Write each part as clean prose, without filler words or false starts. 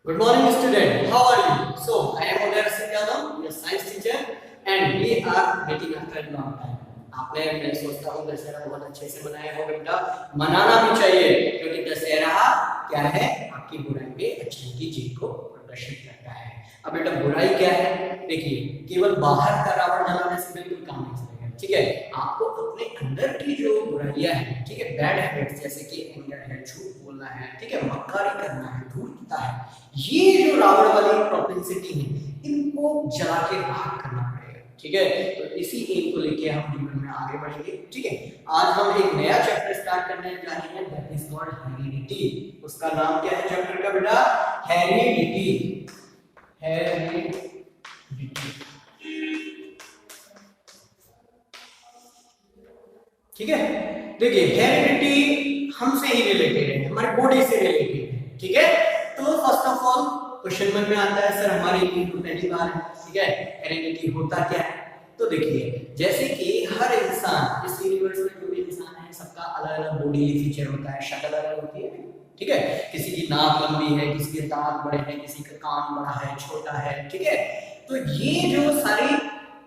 Good morning, student. How are you? So, I am Uday Rasid, your science teacher, and we are meeting after a long time. आपने मैं सोचता हूँ दशहरा बहुत अच्छे से मनाया होगा बेटा, मनाना भी चाहिए क्योंकि दशहरा क्या है, आपकी बुराई पे अच्छाई की जीत को प्रदर्शित करता है। अब बेटा बुराई क्या है, देखिए केवल बाहर का रावण जलाने से बिल्कुल काम नहीं चलेगा, ठीक है। आपको अपने अंदर की जो बुराइयां हैं, ठीक है, बैड हैबिट्स जैसे कि एंगर है, झूठ बोलना है, ठीक है, मक्कारी करना है, धूर्तता है, ये जो रावण वाली प्रोपेंसिटी है, इनको जला के राख करना पड़ेगा, ठीक है। तो इसी एम को लेके हम जीवन में आगे बढ़ेंगे, ठीक है। आज हम एक नया चैप्टर स्टार्ट करने जा रहे हैं, दैट इज कॉल्ड हेरिडिटी। उसका नाम क्या है चैप्टर का बेटा? हेरिडिटी। हेरिडिटी, ठीक है। देखिए हेरिडिटी हमसे ही रिलेटेड है, हमारे बॉडी से रिलेटेड है, ठीक है। तो फर्स्ट ऑफ ऑल क्वेश्चन मन में आता है, सर हमारे लिए तो पहली बार है, ठीक है, हेरिडिटी होता क्या है? तो देखिए जैसे कि हर इंसान, इस यूनिवर्स में जो भी इंसान है, सबका अलग अलग बॉडी फीचर होता है, शक्ल अलग होती है, ठीक है। किसी की नाक लंबी है, किसी के दांत बड़े हैं, किसी का कान बड़ा है, छोटा है, ठीक है। तो ये जो सारी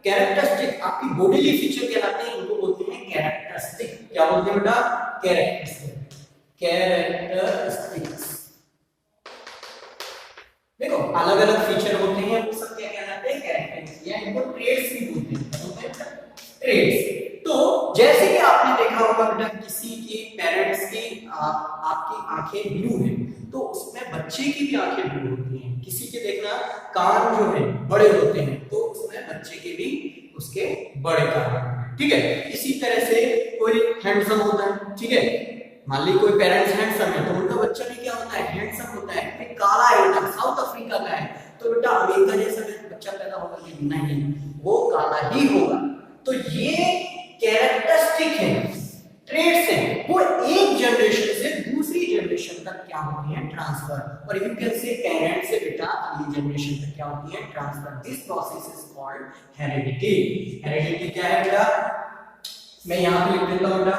कैरेक्टरिस्टिक आपकी बॉडीली फीचर कहलाते हैं, इनको बोलते हैं कैरेक्टरिस्टिक। क्या बोलते हैं बेटा? कैरेक्टरिस्टिक। कैरेक्टरिस्टिक्स, देखो अलग अलग फीचर होते हैं, वो सब क्या कहलाते हैं? कैरेक्टरिस्टिक, या इनको ट्रेड्स भी बोलते हैं, ट्रेड्स। तो जैसे कि आपने देखा होगा बेटा, किसी के पेरेंट्स की आपकी आंखें ब्लू है, तो उसमें बच्चे की भी आंखें ब्लू होती हैं। किसी के देखना कान जो है बड़े होते हैं, तो उसमें बच्चे के भी उसके बड़े कान, ठीक है। इसी तरह से कोई हैंडसम होता है, ठीक है, मान ली कोई पेरेंट्स हैंडसम है, तो उनका बच्चा भी क्या होता है? हैंडसम होता है। फिर काला है बेटा, साउथ अफ्रीका का है, तो बेटा अमेरिका जैसा बच्चा पैदा होगा कि नहीं, वो काला ही होगा। तो ये कैरेक्टरिस्टिक है, ट्रेड्स हैं, वो एक जनरेशन से दूसरी जनरेशन तक क्या होती है? ट्रांसफर। और यू कैन से पेरेंट से बेटा अगली जनरेशन तक क्या होती है? Transfer. This process is called heredity. Heredity क्या है बेटा? मैं यहां पे लिख देता हूं बेटा,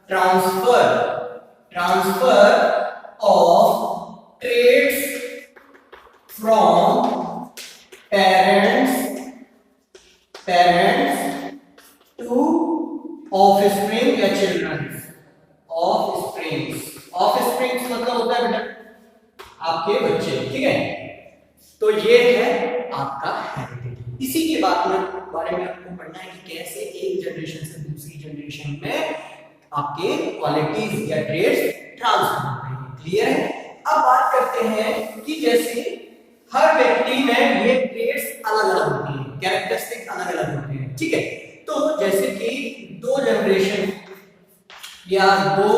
transfer, transfer of traits from parents to offspring या चिल्ड्रन। ऑफस्प्रिंग्स मतलब होता है बेटा आपके बच्चे, ठीक है। तो ये है आपका हेरिडिटी। इसी के बारे में आपको पढ़ना है कि कैसे एक जनरेशन से दूसरी जनरेशन में आपके क्वालिटीज या ट्रेड्स ट्रांसफर होते हैं। क्लियर है? अब बात करते हैं कि जैसे हर व्यक्ति में ये ट्रेड्स अलग अलग होती हैं, कैरेक्टरिस्टिक अलग अलग होते हैं, ठीक है। तो जैसे कि दो जनरेशन या दो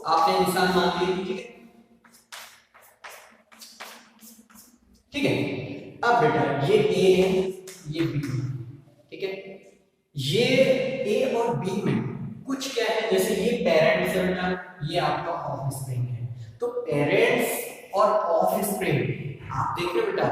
आपने इंसान मान लिए, ठीक है, ठीक है। अब बेटा ये ए है, ये बी है, ठीक है। ये ए और बी में कुछ क्या है, जैसे ये पेरेंट्स है बेटा, ये आपका ऑफस्प्रिंग है। तो पेरेंट्स और ऑफस्प्रिंग आप देख रहे हो बेटा,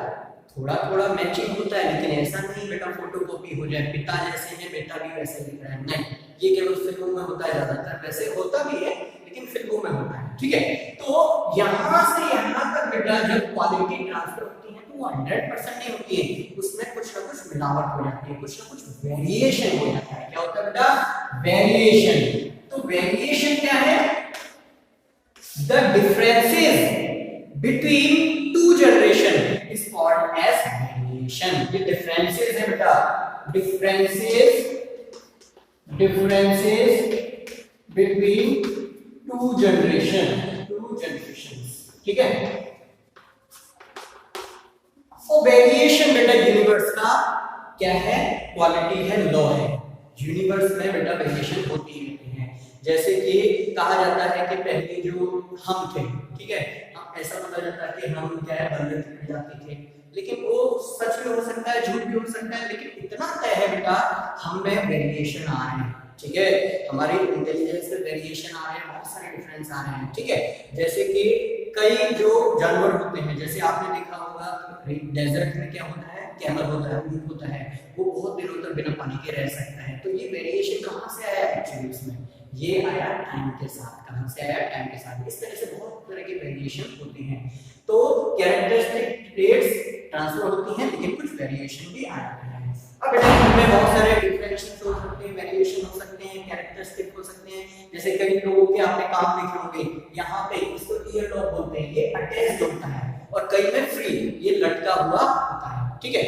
थोड़ा थोड़ा मैचिंग होता है, लेकिन ऐसा नहीं बेटा फोटोकॉपी हो जाए, पिता जैसे हैं बेटा भी वैसे दिख रहा है, नहीं। ये केवल फिल्मों में होता है ज्यादातर, वैसे होता भी है लेकिन फिल्मों में होता है, ठीक है। तो यहां से यहां तक बेटा जब क्वालिटी ट्रांसफर होती है तो वो 100% नहीं होती है, उसमें कुछ ना कुछ मिलावट हो जाती है, कुछ ना कुछ वेरिएशन हो जाता है। क्या होता है बेटा? वेरिएशन। तो वेरिएशन क्या है? The differences between two generation is called as variation. ये डिफरेंसेस है बेटा, डिफरेंसेस बिटवीन टू जनरेशंस, ठीक है। और वेरिएशन बेटा यूनिवर्स का क्या है? क्वालिटी है, लॉ है। यूनिवर्स में बेटा वेरिएशन होती रहती है। जैसे कि कहा जाता है कि पहले जो हम थे, ठीक है, हम ऐसा माना जाता है कि हम क्या है, बंदर की प्रजाति थे, लेकिन वो सच भी हो सकता है, झूठ भी हो सकता है, लेकिन इतना तय है बेटा हम में वेरिएशन आ रहे हैं, ठीक है। हमारी इंटेलिजेंस में वेरिएशन आ रहे हैं, बहुत सारे डिफरेंस आ रहे हैं, ठीक है। जैसे कि कई जो जानवर होते हैं, जैसे आपने देखा होगा डेजर्ट में क्या होता है, कैमल होता है, ऊंट होता है, वो बहुत दिनों तक बिना पानी के रह सकता है। तो ये वेरिएशन कहां से आया एक्चुअली? इसमें ये आया टाइम के साथ, कहां से आया, टाइम के साथ। इस तरह से बहुत तरह के वेरिएशन होते हैं। तो कैरेक्टरिस्टिक ट्रेट्स ट्रांसफर होती हैं, लेकिन कुछ वेरिएशन भी आ जाते हैं। अब बेटा इनमें बहुत सारे डिफरेंशिएशन हो सकते हैं, वेरिएशन हो सकते हैं, कैरेक्टरिस्टिक हो सकते हैं। जैसे कई लोगों के आपने काम देखे होंगे, यहाँ पे इसको ईयर लॉक बोलते हैं, ये अटैच्ड होता है, और कई में फ्री, ये लटका हुआ होता है, ठीक है।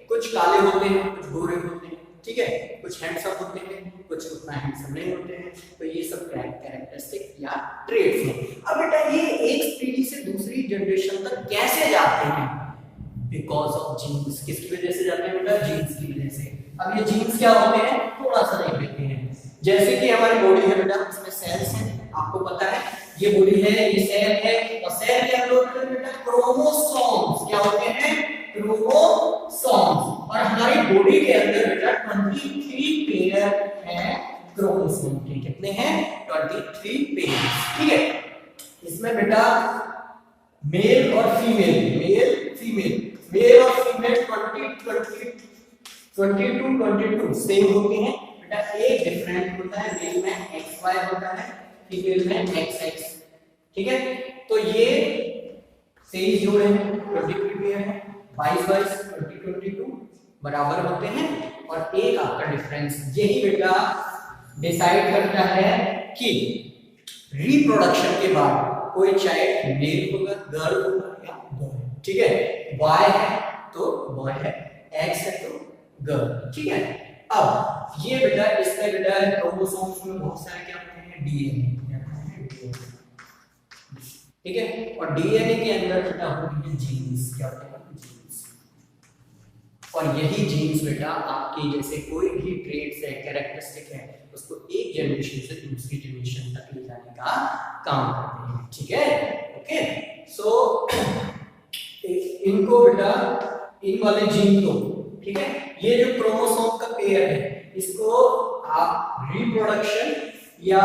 कुछ काले होते हैं, कुछ गोरे होते हैं, ठीक है, कुछ हैंडसम होते हैं, कुछ उतना हैंडसम नहीं होते हैं। तो ये सब कैरेक्टरिस्टिक या ट्रेट्स हैं। अब बेटा ये एक पीढ़ी से दूसरी जनरेशन तक कैसे जाते हैं? Because of genes. किसकी वजह से जाते हैं बेटा? जीन्स की वजह से। अब ये जीन्स क्या होते हैं, थोड़ा सा देख लेते हैं। जैसे कि हमारी बॉडी है बेटा, इसमें सेल्स हैं, आपको पता है, ये बॉडी है, ये सेल है, और सेल के अंदर होते हैं बेटा क्रोमोसोम्स। क्या होते हैं? क्रोमोसोम्स। और हमारी बॉडी के अंदर बेटा 23 पेयर है क्रोमोसोम के। कितने हैं? 23 पेयर, ठीक है। इसमें बेटा मेल और फीमेल, मेल फीमेल, मेल और फीमेल 22 सेम होते हैं बेटा। एक डिफरेंट होता है, मेल में XY होता है, फीमेल में XX, ठीक है। तो ये 23 जोड़े हैं, 23 पेयर है, 22 22 बराबर होते हैं। और एक आपका डिफरेंस, यही बेटा डिसाइड करता है कि रिप्रोडक्शन के बाद कोई चाइल्ड मेल होगा, गर्ल होगा या बॉय, ठीक है। Y है तो बॉय है, X है तो गर्ल, ठीक है। अब ये बेटा इसमें बेटा क्रोमोसोम्स में बहुत सारे क्या होते हैं? डीएनए, ठीक है। और डीएनए के अंदर बेटा होती है जीन्स। क्या होते हैं? जीन्स। और यही जीन्स बेटा आपकी जैसे कोई भी ट्रेट्स है, कैरेक्टरिस्टिक है, उसको एक जनरेशन से दूसरी जनरेशन तक ले जाने का काम करते हैं, ठीक है। ओके, सो इनको बेटा, इन वाले जीन को, ठीक है, ये जो क्रोमोसोम का पेयर है, इसको आप रिप्रोडक्शन या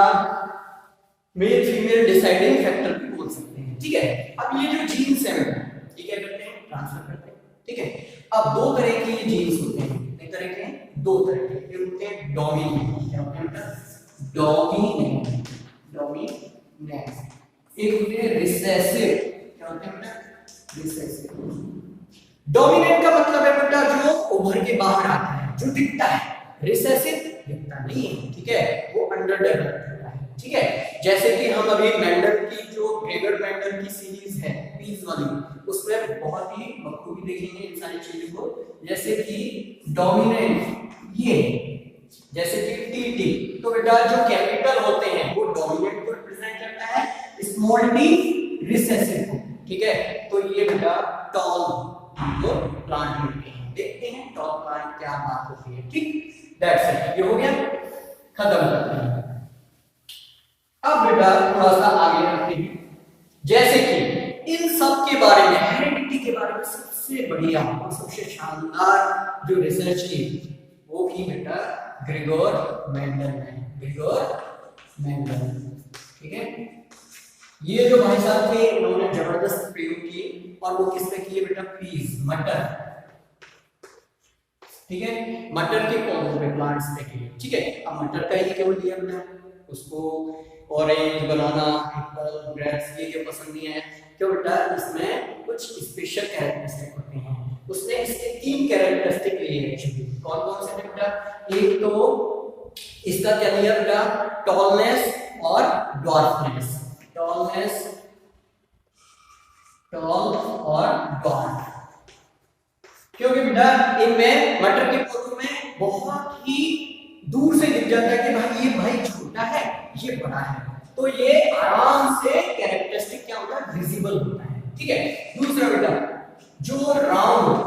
मेल फीमेल डिसाइडिंग फैक्टर भी बोल सकते हैं, ठीक है। अब ये जो जीन्स है बेटा, ये क्या करते हैं? ट्रांसफर करते हैं, ठीक है। अब दो तरह के ये जीन्स होते हैं। कितने तरह के हैं? दो तरह के। ये होते हैं डोमिनेंट। क्या होते हैं बेटा? Dominant, dominant. एक होते हैं रिसेसिव। क्या होते हैं बेटा? रिसेसिव। डोमिनेंट का मतलब है बेटा जो उभर के बाहर आता है, जो दिखता है। रिसेसिव दिखता नहीं है, ठीक है, वो अंडर डेवलप्ड होता है, ठीक है। जैसे कि हम अभी मेंडल की जो ग्रेगर मेंडल की सीरीज है पीस वाली, उसमें बहुत ही बखूबी देखेंगे इन सारी चीजों को। जैसे कि डोमिनेंट, ये जैसे कि टीटी, तो बेटा जो कैपिटल होते हैं वो डोमिनेंट को रिप्रेजेंट करता है, स्मॉल डी रिसेसिव को, ठीक है। तो ये बेटा टॉल जो प्लांट मिलते हैं, देखते हैं टॉल प्लांट क्या बात होती है, ठीक। दैट्स इट, ये हो गया, खत्म करते हैं। अब बेटा थोड़ा सा आगे बढ़ते हैं। जैसे कि इन सब के बारे में, हेरिडिटी के बारे में सबसे बढ़िया और सबसे शानदार जो रिसर्च की वो की बेटा ग्रेगोर मेंडल ने, ग्रेगोर मेंडल, ठीक है। ये जो भाई साहब थे, इन्होंने जबरदस्त प्रयोग किए, और वो किस पे किए बेटा? पीस, मटर, ठीक है, मटर के पौधों पे, प्लांट्स पे किए, ठीक है। अब मटर का ये केवल लिया हमने, उसको ऑरेंज, बनाना, एप्पल, ग्रेप्स ये जो पसंद नहीं है, क्यों बेटा? इसमें कुछ स्पेशल कैरेक्टरिस्टिक होते हैं। उसने इसके 3 कैरेक्टरिस्टिक लिए एक्चुअली। कौन कौन से बेटा? एक तो इसका क्या लिया बेटा? टॉलनेस और ड्वार्फनेस। टॉलनेस, टॉल और ड्वार्फ। क्योंकि बेटा इनमें मटर के पौधों में बहुत ही दूर से दिख जाता है कि भाई ये भाई छोटा है, ये बड़ा है, तो ये आराम से कैरेक्टरिस्टिक क्या होता है? विजिबल होता है, ठीक है। दूसरा बेटा जो राउंड,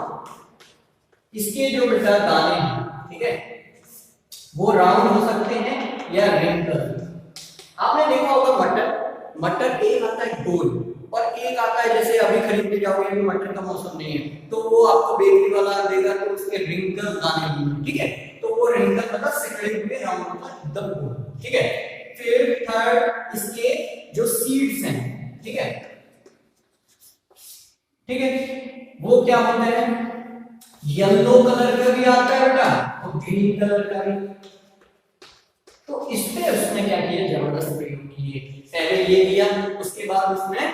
इसके जो बेटा दाने हैं, ठीक है, वो राउंड हो सकते हैं या रिंकल। आपने देखा होगा मटर, मटर एक आता है गोल और एक आता है, जैसे अभी खरीदने जाओगे, अभी मटर का मौसम नहीं है, तो वो आपको बेकरी वाला देगा तो उसके रिंकल दाने होंगे, ठीक है। तो वो रिंकल मतलब सिकड़े हुए राउंड होता है, एकदम गोल, ठीक है। फिर थर्ड, इसके जो सीड्स हैं, ठीक है, ठीक है, वो क्या होते हैं? येलो कलर का भी आता है बेटा और ग्रीन कलर का भी। तो इस पे उसने क्या किया, जबरदस्त प्रयोग किए। पहले ये दिया, उसके बाद उसने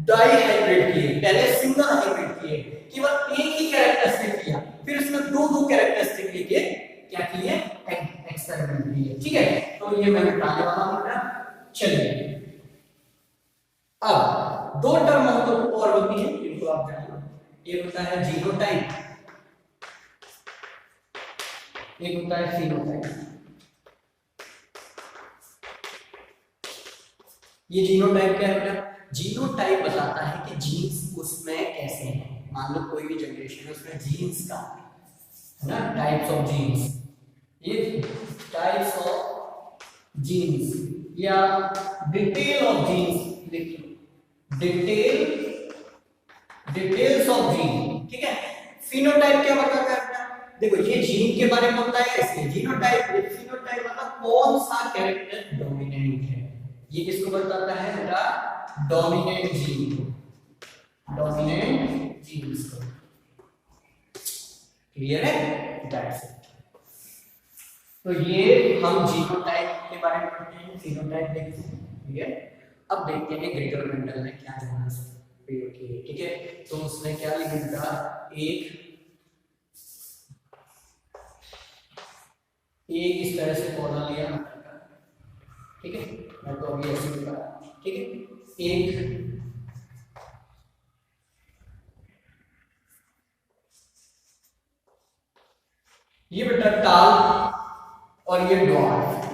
डाई हाइब्रिड किए, पहले सिंगल हाइब्रिड किए, केवल एक ही कैरेक्टरिस्टिक किया, फिर उसने दो दो कैरेक्टरिस्टिक लेके क्या किए, एक्सपेरिमेंट किए। ठीक है, तो ये मैं बताने वाला हूं। चलिए, अब दो टर्म और होती है जिनको आप जानो, एक होता है जीनोटाइप, एक होता है फिनोटाइप। ये जीनोटाइप क्या है? जीनोटाइप बताता है कि जीन्स उसमें कैसे हैं। मान लो कोई भी जनरेशन है, उसमें जीन्स का है ना, टाइप्स ऑफ जीन्स, ये टाइप्स ऑफ जीन्स या डिटेल ऑफ जीन्स लिखिए, डिटेल्स ऑफ जीन। ठीक है, फिनोटाइप क्या बताता है? देखो, ये जीन के बारे में होता है, इसलिए जीनोटाइप। फिनोटाइप मतलब कौन सा कैरेक्टर डोमिनेंट है, ये किसको बताता है बेटा? डोमिनेंट जीन को, डोमिनेंट जीन्स को। क्लियर है? That's it. तो ये हम जीनोटाइप के बारे में पढ़ते हैं, फिनोटाइप देखते हैं। ठीक है, अब देखते हैं ग्रेगर मेंडल ने क्या जाना प्रयोग किए। ठीक है, तो उसने क्या लिखा, एक इस तरह से पौधा लिया। ठीक है, मैं तो अभी ऐसे लिखा। ठीक है, एक ये बेटा टाल और ये डॉर्फ।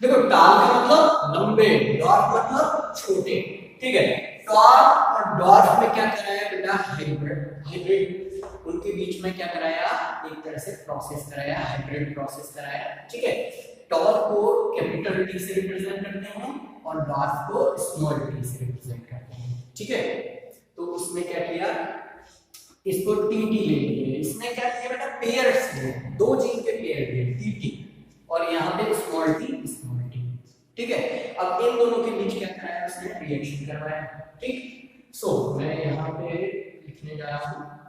देखो, टाल का मतलब लंबे, डॉर्फ मतलब छोटे। ठीक है, टाल और डॉर्फ में क्या कराया बेटा? हाइब्रिड। उनके बीच में क्या कराया? एक तरह से प्रोसेस कराया, हाइब्रिड प्रोसेस कराया। ठीक है, टॉल को कैपिटल टी से रिप्रेजेंट करते हैं और डॉर्फ को स्मॉल टी से रिप्रेजेंट करते हैं। ठीक है, तो उसने क्या किया, इसको टीटी ले लिए। इसने क्या किया बेटा? पेयर्स लिए, दो जीन के पेयर लिए, टीटी, और यहाँ पे स्मॉल टी, स्मॉल टी। ठीक है, अब इन दोनों के बीच क्या कराया? उसने रिएक्शन करवाया। ठीक, सो मैं यहाँ पे लिखने जा रहा हूँ।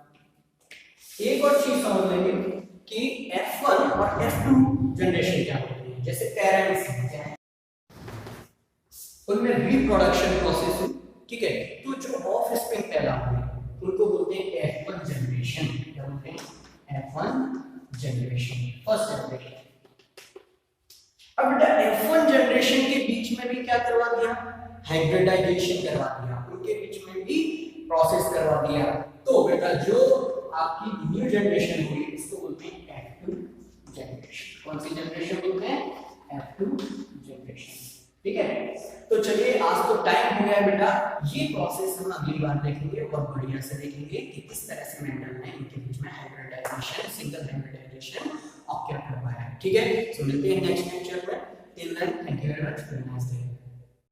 एक और चीज समझ लेंगे कि F1 और F2 जनरेशन क्या होती है। जैसे पेरेंट्स क्या है, उनमें रिप्रोडक्शन प्रोसेस है। ठीक है, तो जो ऑफ स्प्रिंग पैदा हुए उनको बोलते हैं F1 जनरेशन। क्या बोलते हैं? F1 generation, first generation. अब बेटा F1 जनरेशन के बीच में भी क्या करवा दिया? हाइब्रिडाइजेशन करवा दिया, उनके बीच में भी प्रोसेस करवा दिया। तो बेटा जो आपकी न्यू जनरेशन हुई इसको बोलते हैं F2 जनरेशन। कौन सी जनरेशन बोलते हैं? F2 generation. ठीक है, तो चलिए, आज तो टाइम हो गया बेटा। ये प्रोसेस हम अगली बार देखेंगे और बढ़िया से देखेंगे कि किस तरह से मेंडल ने इनके बीच में हाइब्रिडाइजेशन, सिंगल हाइब्रिडाइजेशन ऑक्यूर करवाया है। ठीक है, तो मिलते हैं नेक्स्ट लेक्चर में। Till then, thank you very much, have a nice day.